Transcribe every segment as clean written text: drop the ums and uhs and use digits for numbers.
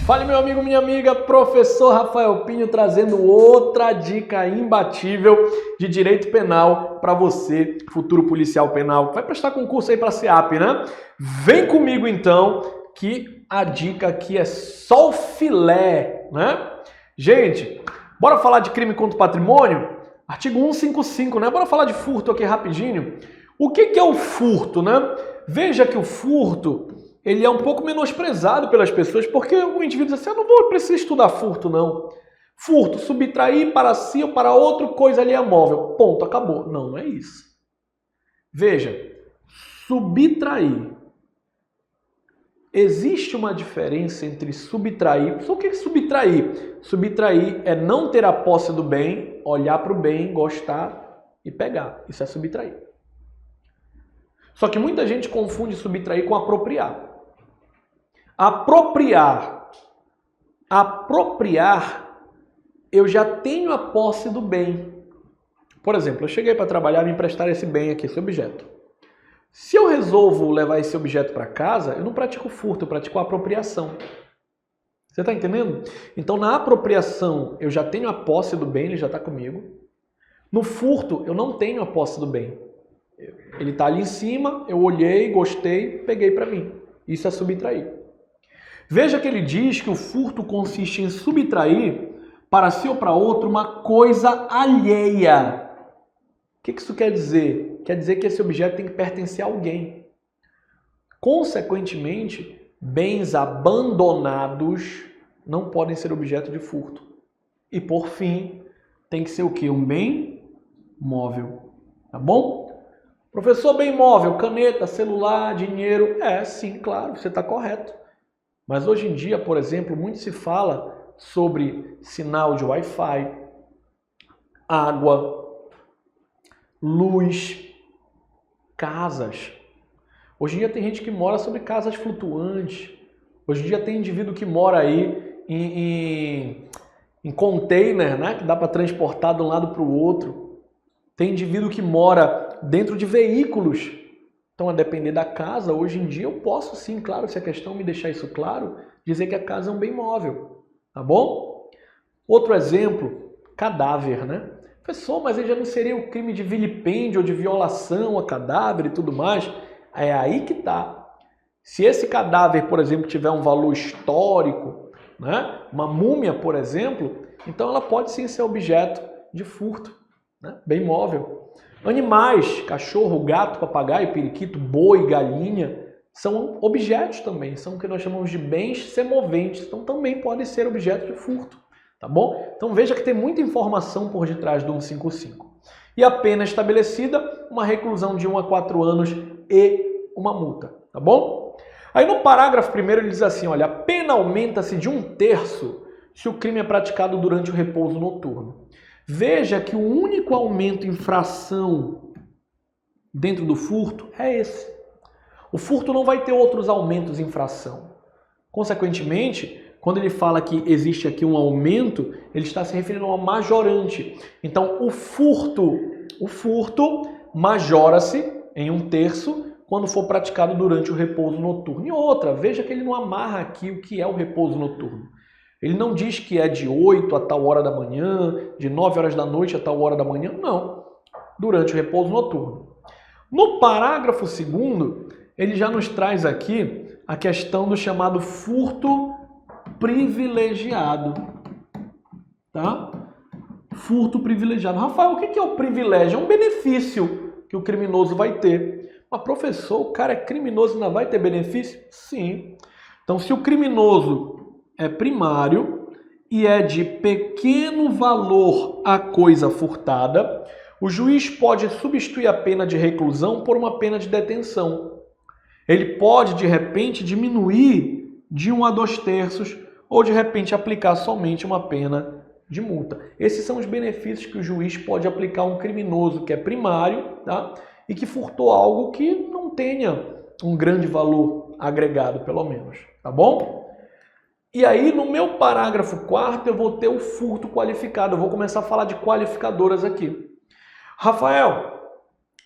Fala, meu amigo, minha amiga, professor Rafael Pinho trazendo outra dica imbatível de direito penal para você, futuro policial penal. Vai prestar concurso aí para a SEAP, né? Vem comigo então, que a dica aqui é só o filé, né? Gente, bora falar de crime contra o patrimônio? Artigo 155, né? Bora falar de furto aqui rapidinho. O que é o furto, né? Veja que o furto, ele é um pouco menosprezado pelas pessoas, porque o indivíduo diz assim, eu não preciso estudar furto, não. Furto, subtrair para si ou para outro, coisa ali é móvel. Ponto, acabou. Não, não é isso. Veja, subtrair. Existe uma diferença entre subtrair. Só o que é subtrair? Subtrair é não ter a posse do bem, olhar para o bem, gostar e pegar. Isso é subtrair. Só que muita gente confunde subtrair com apropriar. Apropriar, eu já tenho a posse do bem. Por exemplo, eu cheguei para trabalhar e me emprestaram esse bem aqui, esse objeto. Se eu resolvo levar esse objeto para casa, eu não pratico furto, eu pratico apropriação. Você está entendendo? Então, na apropriação, eu já tenho a posse do bem, ele já está comigo. No furto, eu não tenho a posse do bem. Ele está ali em cima, eu olhei, gostei, peguei para mim. Isso é subtrair. Veja que ele diz que o furto consiste em subtrair para si ou para outro uma coisa alheia. O que isso quer dizer? Quer dizer que esse objeto tem que pertencer a alguém. Consequentemente, bens abandonados não podem ser objeto de furto. E por fim, tem que ser o quê? Um bem móvel. Tá bom? Professor, bem móvel, caneta, celular, dinheiro. Sim, claro, você está correto. Mas hoje em dia, por exemplo, muito se fala sobre sinal de Wi-Fi, água, luz, casas. Hoje em dia tem gente que mora sobre casas flutuantes. Hoje em dia tem indivíduo que mora aí em container, né? Que dá para transportar de um lado para o outro. Tem indivíduo que mora dentro de veículos. Então, a depender da casa, hoje em dia eu posso sim, claro, se a questão me deixar isso claro, dizer que a casa é um bem móvel, tá bom? Outro exemplo, cadáver, né? Professor, mas ele já não seria o crime de vilipêndio ou de violação a cadáver e tudo mais? É aí que tá. Se esse cadáver, por exemplo, tiver um valor histórico, né? Uma múmia, por exemplo, então ela pode sim ser objeto de furto, né? Bem móvel. Animais, cachorro, gato, papagaio, periquito, boi, galinha, são objetos também, são o que nós chamamos de bens semoventes, então também podem ser objeto de furto, tá bom? Então veja que tem muita informação por detrás do 155. E a pena estabelecida, uma reclusão de 1 a 4 anos e uma multa, tá bom? Aí no parágrafo primeiro ele diz assim, olha, a pena aumenta-se de 1/3 se o crime é praticado durante o repouso noturno. Veja que o único aumento em fração dentro do furto é esse. O furto não vai ter outros aumentos em fração. Consequentemente, quando ele fala que existe aqui um aumento, ele está se referindo a uma majorante. Então, o furto majora-se em 1/3 quando for praticado durante o repouso noturno. E outra, veja que ele não amarra aqui o que é o repouso noturno. Ele não diz que é de 8 a tal hora da manhã, de 9 horas da noite a tal hora da manhã, não. Durante o repouso noturno. No parágrafo 2º, ele já nos traz aqui a questão do chamado furto privilegiado. Tá? Furto privilegiado. Rafael, o que é o privilégio? É um benefício que o criminoso vai ter. Mas, professor, o cara é criminoso e ainda vai ter benefício? Sim. Então, se o criminoso é primário e é de pequeno valor a coisa furtada, o juiz pode substituir a pena de reclusão por uma pena de detenção. Ele pode, de repente, diminuir de 1 a 2/3 ou, de repente, aplicar somente uma pena de multa. Esses são os benefícios que o juiz pode aplicar a um criminoso que é primário, tá? E que furtou algo que não tenha um grande valor agregado, pelo menos. Tá bom? E aí, no meu parágrafo 4º, eu vou ter o furto qualificado. Eu vou começar a falar de qualificadoras aqui. Rafael,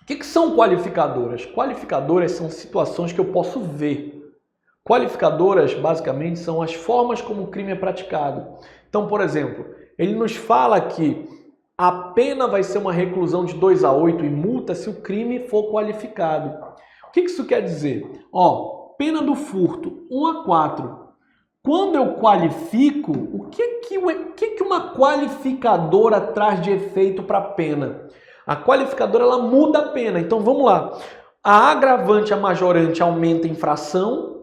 o que são qualificadoras? Qualificadoras são situações que eu posso ver. Qualificadoras, basicamente, são as formas como o crime é praticado. Então, por exemplo, ele nos fala que a pena vai ser uma reclusão de 2 a 8 e multa se o crime for qualificado. O que isso quer dizer? Ó, pena do furto, 1 a 4. Quando eu qualifico, o que uma qualificadora traz de efeito para a pena? A qualificadora ela muda a pena. Então vamos lá. A agravante, a majorante aumenta a infração.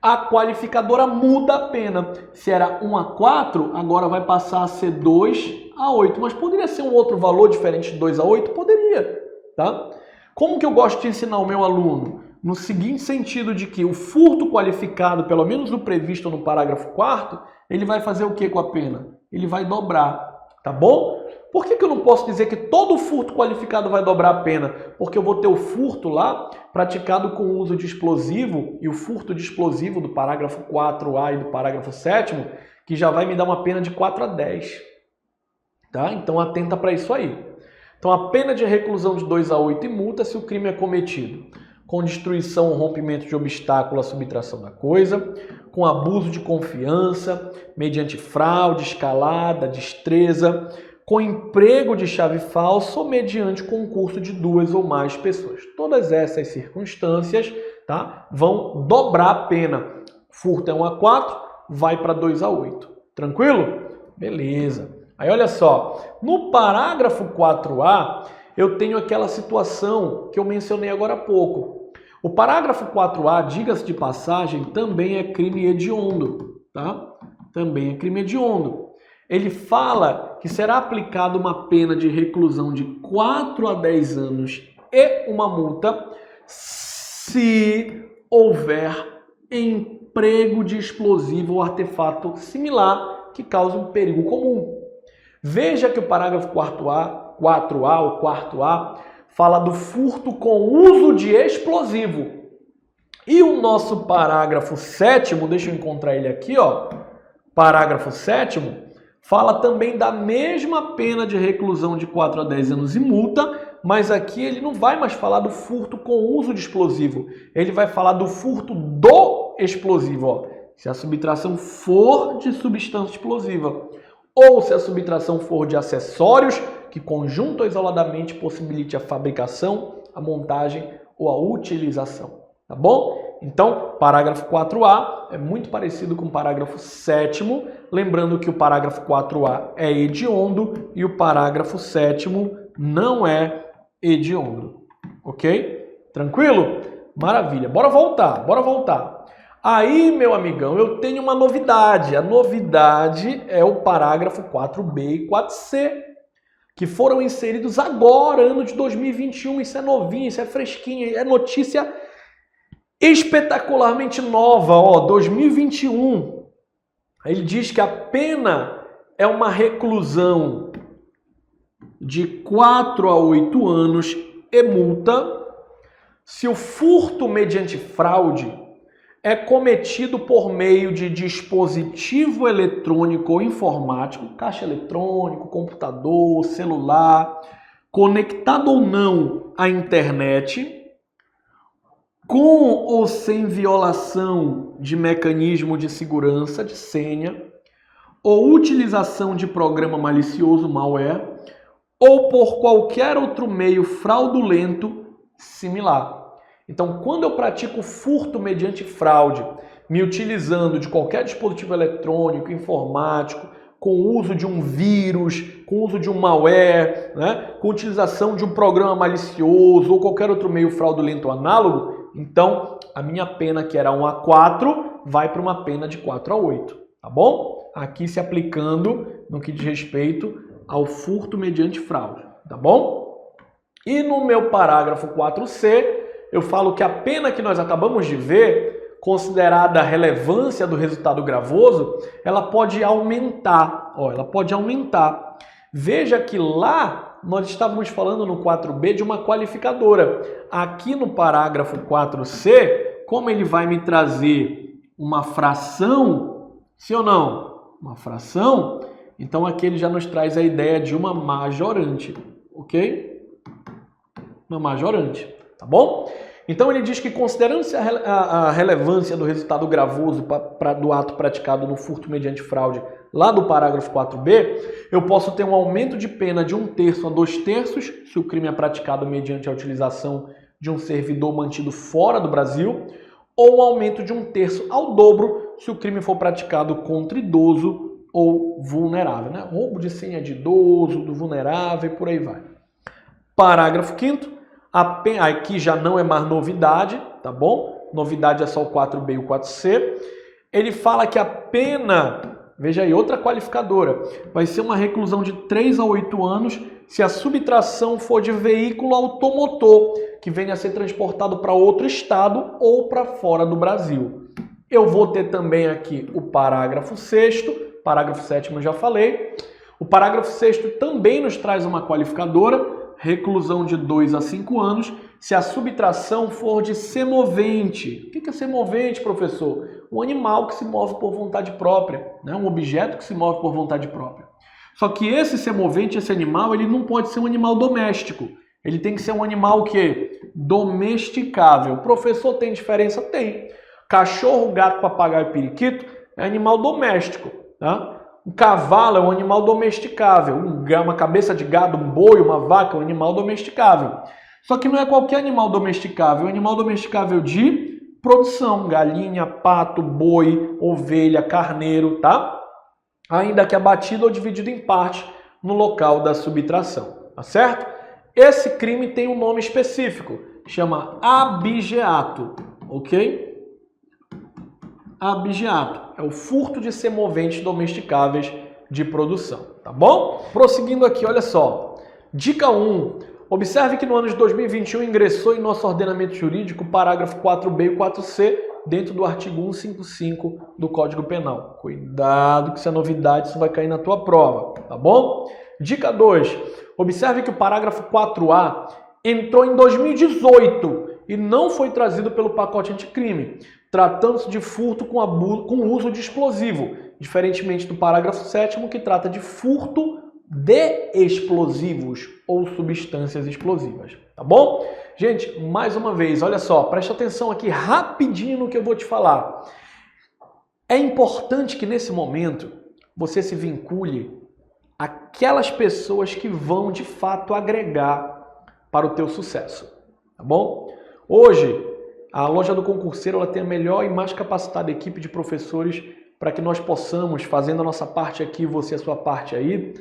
A qualificadora muda a pena. Se era 1 a 4, agora vai passar a ser 2 a 8. Mas poderia ser um outro valor diferente de 2 a 8? Poderia, tá? Como que eu gosto de ensinar o meu aluno? No seguinte sentido de que o furto qualificado, pelo menos no previsto no parágrafo 4º, ele vai fazer o que com a pena? Ele vai dobrar, tá bom? Por que eu não posso dizer que todo furto qualificado vai dobrar a pena? Porque eu vou ter o furto lá praticado com o uso de explosivo e o furto de explosivo do parágrafo 4A e do parágrafo 7º, que já vai me dar uma pena de 4 a 10. Tá? Então atenta para isso aí. Então a pena de reclusão de 2 a 8 e multa se o crime é cometido com destruição ou rompimento de obstáculo à subtração da coisa, com abuso de confiança, mediante fraude, escalada, destreza, com emprego de chave falsa ou mediante concurso de 2 ou mais pessoas. Todas essas circunstâncias, tá, vão dobrar a pena. Furto é 1 a 4, vai para 2 a 8. Tranquilo? Beleza. Aí olha só, no parágrafo 4A, eu tenho aquela situação que eu mencionei agora há pouco. O parágrafo 4A, diga-se de passagem, também é crime hediondo, tá? Também é crime hediondo. Ele fala que será aplicada uma pena de reclusão de 4 a 10 anos e uma multa se houver emprego de explosivo ou artefato similar que cause um perigo comum. Veja que o parágrafo 4A, o 4A, fala do furto com uso de explosivo. E o nosso parágrafo 7º, deixa eu encontrar ele aqui, ó. Parágrafo 7º, fala também da mesma pena de reclusão de 4 a 10 anos e multa, mas aqui ele não vai mais falar do furto com uso de explosivo. Ele vai falar do furto do explosivo, ó. Se a subtração for de substância explosiva. Ou se a subtração for de acessórios que conjunto ou isoladamente possibilite a fabricação, a montagem ou a utilização. Tá bom? Então, parágrafo 4A é muito parecido com o parágrafo 7º, lembrando que o parágrafo 4A é hediondo e o parágrafo 7º não é hediondo. Ok? Tranquilo? Maravilha. Bora voltar. Aí, meu amigão, eu tenho uma novidade. A novidade é o parágrafo 4B e 4C. Que foram inseridos agora, ano de 2021, isso é novinho, isso é fresquinho, é notícia espetacularmente nova, ó, 2021. Ele diz que a pena é uma reclusão de 4 a 8 anos e multa se o furto mediante fraude é cometido por meio de dispositivo eletrônico ou informático, caixa eletrônico, computador, celular, conectado ou não à internet, com ou sem violação de mecanismo de segurança, de senha, ou utilização de programa malicioso, malware, ou por qualquer outro meio fraudulento similar. Então, quando eu pratico furto mediante fraude, me utilizando de qualquer dispositivo eletrônico, informático, com o uso de um vírus, com o uso de um malware, né, com utilização de um programa malicioso ou qualquer outro meio fraudulento ou análogo, então a minha pena, que era 1 a 4, vai para uma pena de 4 a 8, tá bom? Aqui se aplicando no que diz respeito ao furto mediante fraude, tá bom? E no meu parágrafo 4C, eu falo que a pena que nós acabamos de ver, considerada a relevância do resultado gravoso, ela pode aumentar. Ó, ela pode aumentar. Veja que lá nós estávamos falando no 4B de uma qualificadora. Aqui no parágrafo 4C, como ele vai me trazer uma fração, sim ou não? Uma fração, então aqui ele já nos traz a ideia de uma majorante, ok? Uma majorante. Tá bom? Então ele diz que, considerando-se a relevância do resultado gravoso do ato praticado no furto mediante fraude, lá do parágrafo 4b, eu posso ter um aumento de pena de 1/3 a 2/3, se o crime é praticado mediante a utilização de um servidor mantido fora do Brasil, ou um aumento de 1/3 ao dobro, se o crime for praticado contra idoso ou vulnerável, né? Roubo de senha de idoso, do vulnerável e por aí vai. Parágrafo 5º, aqui já não é mais novidade, tá bom? Novidade é só o 4b e o 4c. Ele fala que a pena, veja aí, outra qualificadora, vai ser uma reclusão de 3 a 8 anos se a subtração for de veículo automotor, que venha a ser transportado para outro estado ou para fora do Brasil. Eu vou ter também aqui o parágrafo 6º, parágrafo 7º eu já falei. O parágrafo 6º também nos traz uma qualificadora, reclusão de 2 a 5 anos, se a subtração for de semovente. O que é semovente, professor? Um animal que se move por vontade própria, né? Um objeto que se move por vontade própria. Só que esse semovente, esse animal, ele não pode ser um animal doméstico. Ele tem que ser um animal que domesticável. Professor, tem diferença? Tem. Cachorro, gato, papagaio e periquito é animal doméstico, tá? Um cavalo é um animal domesticável, uma cabeça de gado, um boi, uma vaca é um animal domesticável. Só que não é qualquer animal domesticável, é um animal domesticável de produção, galinha, pato, boi, ovelha, carneiro, tá? Ainda que abatido ou dividido em parte no local da subtração, tá certo? Esse crime tem um nome específico, chama abigeato, ok? Abigeato é o furto de semoventes domesticáveis de produção, tá bom? Prosseguindo aqui, olha só. Dica 1. Observe que no ano de 2021 ingressou em nosso ordenamento jurídico o parágrafo 4b e 4c dentro do artigo 155 do Código Penal. Cuidado que isso é novidade, isso vai cair na tua prova, tá bom? Dica 2. Observe que o parágrafo 4a entrou em 2018 e não foi trazido pelo pacote anticrime, tratando-se de furto com uso de explosivo, diferentemente do parágrafo 7º, que trata de furto de explosivos ou substâncias explosivas, tá bom? Gente, mais uma vez, olha só, preste atenção aqui rapidinho no que eu vou te falar. É importante que nesse momento você se vincule àquelas pessoas que vão de fato agregar para o teu sucesso, tá bom? Hoje, a Loja do Concurseiro ela tem a melhor e mais capacitada equipe de professores para que nós possamos, fazendo a nossa parte aqui, você a sua parte aí,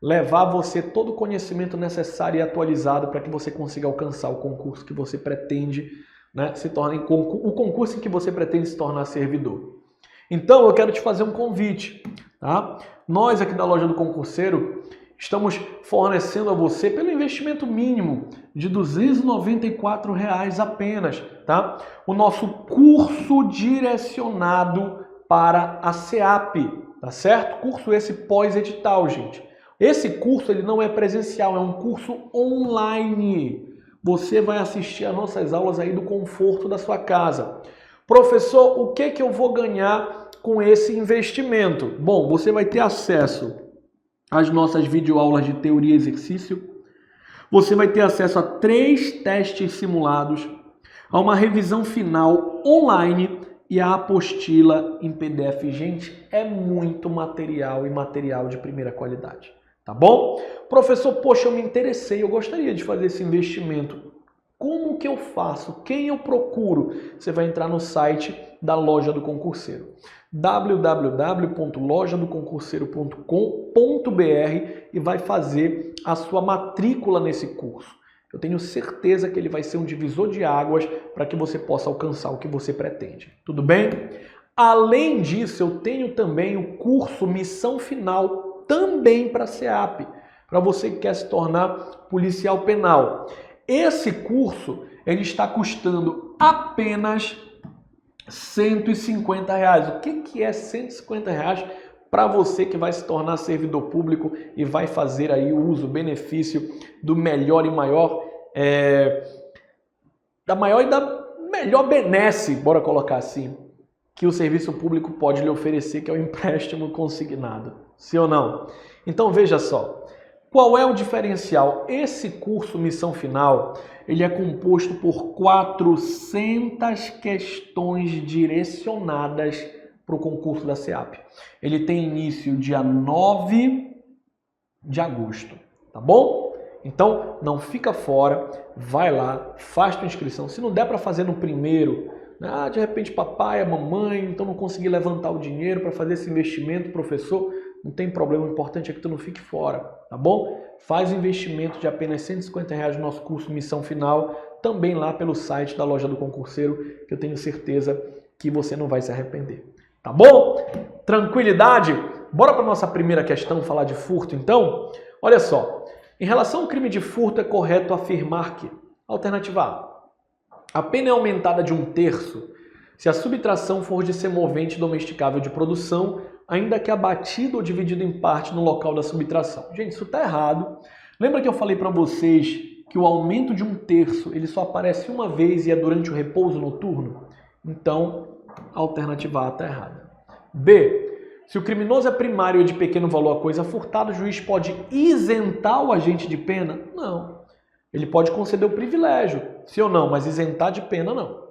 levar a você todo o conhecimento necessário e atualizado para que você consiga alcançar o concurso que você pretende, né, o concurso em que você pretende se tornar servidor. Então, eu quero te fazer um convite, tá? Nós aqui da Loja do Concurseiro estamos fornecendo a você, pelo investimento mínimo de R$ 294 apenas, tá? O nosso curso direcionado para a SEAP, tá certo? Curso esse pós-edital, gente. Esse curso ele não é presencial, é um curso online. Você vai assistir às nossas aulas aí do conforto da sua casa. Professor, o que eu vou ganhar com esse investimento? Bom, você vai ter acesso às nossas videoaulas de teoria e exercício. Você vai ter acesso a 3 testes simulados, a uma revisão final online e a apostila em PDF. Gente, é muito material e material de primeira qualidade. Tá bom? Professor, poxa, eu me interessei, eu gostaria de fazer esse investimento. Como que eu faço? Quem eu procuro? Você vai entrar no site da Loja do Concurseiro, www.lojadoconcurseiro.com.br e vai fazer a sua matrícula nesse curso. Eu tenho certeza que ele vai ser um divisor de águas para que você possa alcançar o que você pretende. Tudo bem? Além disso, eu tenho também o curso Missão Final, também para a SEAP, para você que quer se tornar policial penal. Esse curso ele está custando apenas R$ 150. O que é R$ 150 para você que vai se tornar servidor público e vai fazer aí o uso, benefício do melhor e maior, da maior e da melhor benesse, bora colocar assim, que o serviço público pode lhe oferecer, que é o empréstimo consignado. Sim ou não? Então veja só, qual é o diferencial? Esse curso Missão Final, ele é composto por 400 questões direcionadas para o concurso da SEAP. Ele tem início dia 9 de agosto, tá bom? Então, não fica fora, vai lá, faz tua inscrição. Se não der para fazer no primeiro, de repente papai, a mamãe, então não consegui levantar o dinheiro para fazer esse investimento, professor, não tem problema, o importante é que tu não fique fora, tá bom? Faz investimento de apenas R$150 no nosso curso Missão Final, também lá pelo site da Loja do Concurseiro, que eu tenho certeza que você não vai se arrepender, tá bom? Tranquilidade? Bora para nossa primeira questão, falar de furto então? Olha só, em relação ao crime de furto é correto afirmar que, alternativa A pena é aumentada de 1/3 se a subtração for de semovente domesticável de produção, ainda que abatido ou dividido em parte no local da subtração. Gente, isso está errado. Lembra que eu falei para vocês que o aumento de 1/3 ele só aparece uma vez e é durante o repouso noturno? Então, a alternativa A está errada. B. Se o criminoso é primário e de pequeno valor a coisa furtada, o juiz pode isentar o agente de pena? Não. Ele pode conceder o privilégio, sim ou não, mas isentar de pena não.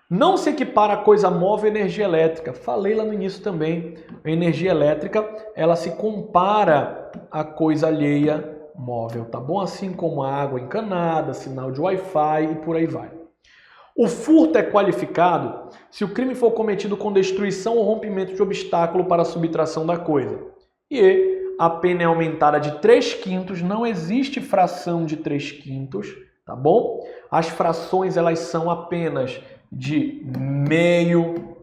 Não se equipara a coisa móvel à energia elétrica. Falei lá no início também. A energia elétrica, ela se compara à coisa alheia móvel, tá bom? Assim como a água encanada, sinal de Wi-Fi e por aí vai. O furto é qualificado se o crime for cometido com destruição ou rompimento de obstáculo para a subtração da coisa. E a pena é aumentada de 3/5, não existe fração de 3/5, tá bom? As frações, elas são apenas de meio,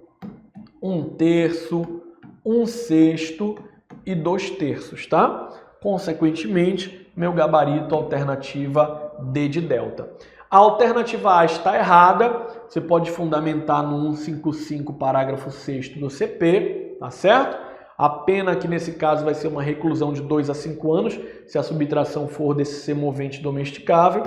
1/3, 1/6 e 2/3, tá? Consequentemente, meu gabarito, alternativa D de delta. A alternativa A está errada, você pode fundamentar no 155, parágrafo 6º do CP, tá certo? A pena aqui nesse caso vai ser uma reclusão de 2 a 5 anos, se a subtração for desse semovente domesticável.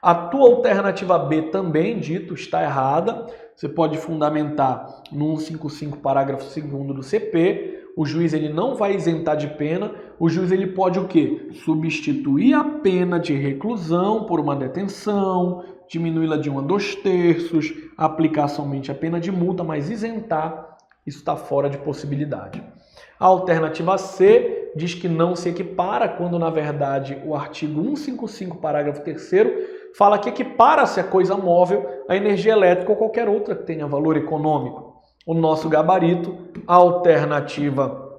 A tua alternativa B também, dito, está errada. Você pode fundamentar no 155, parágrafo 2º do CP. O juiz ele não vai isentar de pena. O juiz ele pode o quê? Substituir a pena de reclusão por uma detenção, diminuí-la de 1 a 2/3, aplicar somente a pena de multa, mas isentar, isso está fora de possibilidade. A alternativa C diz que não se equipara, quando na verdade o artigo 155, parágrafo 3º, fala que equipara-se a coisa móvel a energia elétrica ou qualquer outra que tenha valor econômico. O nosso gabarito, a alternativa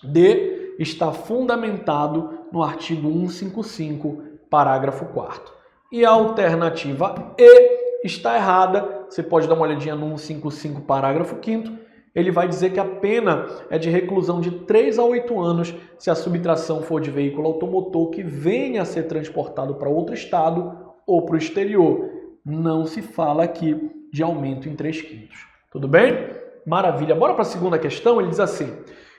D, está fundamentado no artigo 155, parágrafo 4º. E a alternativa E está errada. Você pode dar uma olhadinha no 155, parágrafo 5º. Ele vai dizer que a pena é de reclusão de 3 a 8 anos se a subtração for de veículo automotor que venha a ser transportado para outro estado ou para o exterior. Não se fala aqui de aumento em 3/5. Tudo bem? Maravilha. Bora para a segunda questão. Ele diz assim: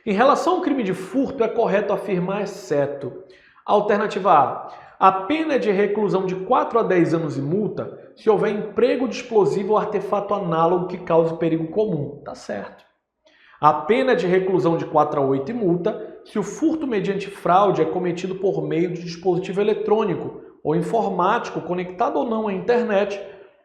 em relação ao crime de furto, é correto afirmar exceto. Alternativa A pena é de reclusão de 4 a 10 anos e multa se houver emprego de explosivo ou artefato análogo que cause perigo comum. Tá certo. A pena é de reclusão de 4 a 8 e multa se o furto mediante fraude é cometido por meio de dispositivo eletrônico ou informático conectado ou não à internet,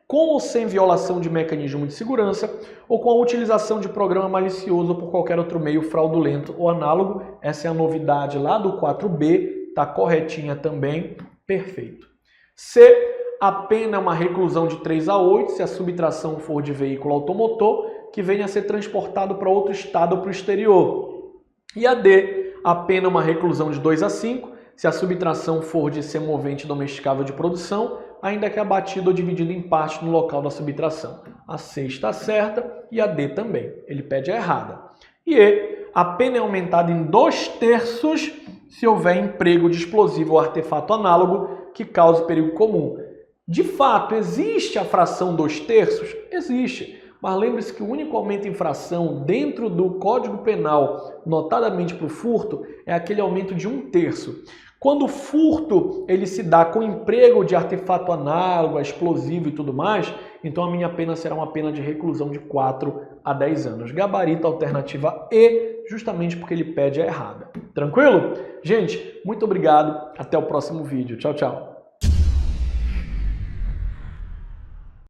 com ou sem violação de mecanismo de segurança, ou com a utilização de programa malicioso ou por qualquer outro meio fraudulento ou análogo. Essa é a novidade lá do 4B, tá corretinha também, perfeito. C, a pena é uma reclusão de 3 a 8 se a subtração for de veículo automotor que venha a ser transportado para outro estado ou para o exterior. E a D, a pena é uma reclusão de 2 a 5 se a subtração for de semovente domesticável de produção, ainda que abatido ou dividido em parte no local da subtração. A C está certa e a D também. Ele pede a errada. E E, a pena é aumentada em 2/3 se houver emprego de explosivo ou artefato análogo que cause perigo comum. De fato, existe a fração 2/3? Existe. Mas lembre-se que o único aumento em fração dentro do Código Penal, notadamente para o furto, é aquele aumento de 1/3. Quando o furto ele se dá com emprego de artefato análogo, explosivo e tudo mais, então a minha pena será uma pena de reclusão de 4 a 10 anos. Gabarito alternativa E, justamente porque ele pede a errada. Tranquilo? Gente, muito obrigado. Até o próximo vídeo. Tchau, tchau.